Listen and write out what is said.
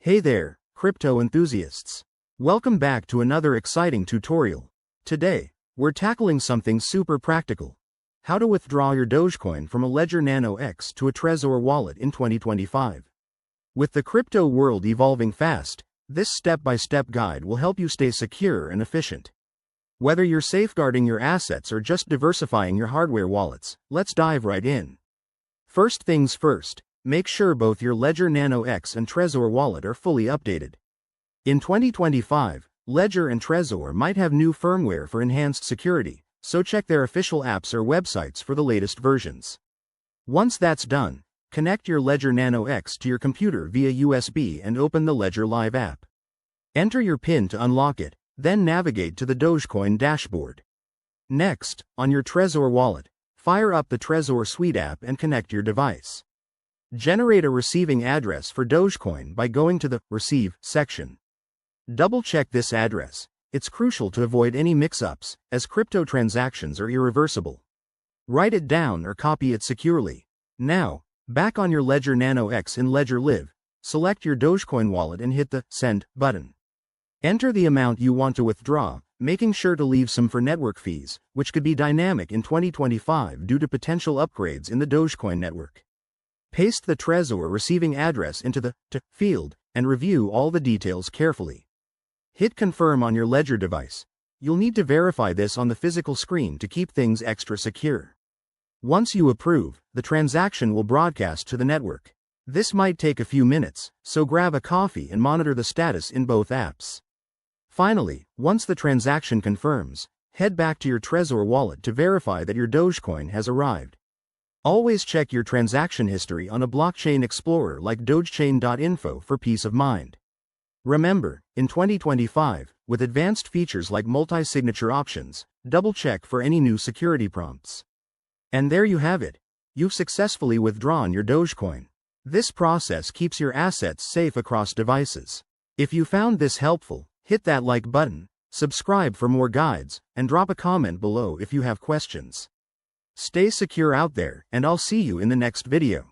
Hey there, crypto enthusiasts. Welcome back to another exciting tutorial. Today, we're tackling something super practical. How to withdraw your Dogecoin from a Ledger Nano X to a Trezor wallet in 2025. With the crypto world evolving fast, this step-by-step guide will help you stay secure and efficient. Whether you're safeguarding your assets or just diversifying your hardware wallets, let's dive right in. First things first. Make sure both your Ledger Nano X and Trezor wallet are fully updated. In 2025, Ledger and Trezor might have new firmware for enhanced security, so check their official apps or websites for the latest versions. Once that's done, connect your Ledger Nano X to your computer via USB and open the Ledger Live app. Enter your PIN to unlock it, then navigate to the Dogecoin dashboard. Next, on your Trezor wallet, fire up the Trezor Suite app and connect your device. Generate a receiving address for Dogecoin by going to the Receive section. Double-check this address. It's crucial to avoid any mix-ups, as crypto transactions are irreversible. Write it down or copy it securely. Now, back on your Ledger Nano X in Ledger Live, select your Dogecoin wallet and hit the Send button. Enter the amount you want to withdraw, making sure to leave some for network fees, which could be dynamic in 2025 due to potential upgrades in the Dogecoin network. Paste the Trezor receiving address into the To field, and review all the details carefully. Hit Confirm on your Ledger device. You'll need to verify this on the physical screen to keep things extra secure. Once you approve, the transaction will broadcast to the network. This might take a few minutes, so grab a coffee and monitor the status in both apps. Finally, once the transaction confirms, head back to your Trezor wallet to verify that your Dogecoin has arrived. Always check your transaction history on a blockchain explorer like dogechain.info for peace of mind. Remember, in 2025, with advanced features like multi-signature options, double-check for any new security prompts. And there you have it. You've successfully withdrawn your Dogecoin. This process keeps your assets safe across devices. If you found this helpful, hit that like button, subscribe for more guides, and drop a comment below if you have questions. Stay secure out there, and I'll see you in the next video.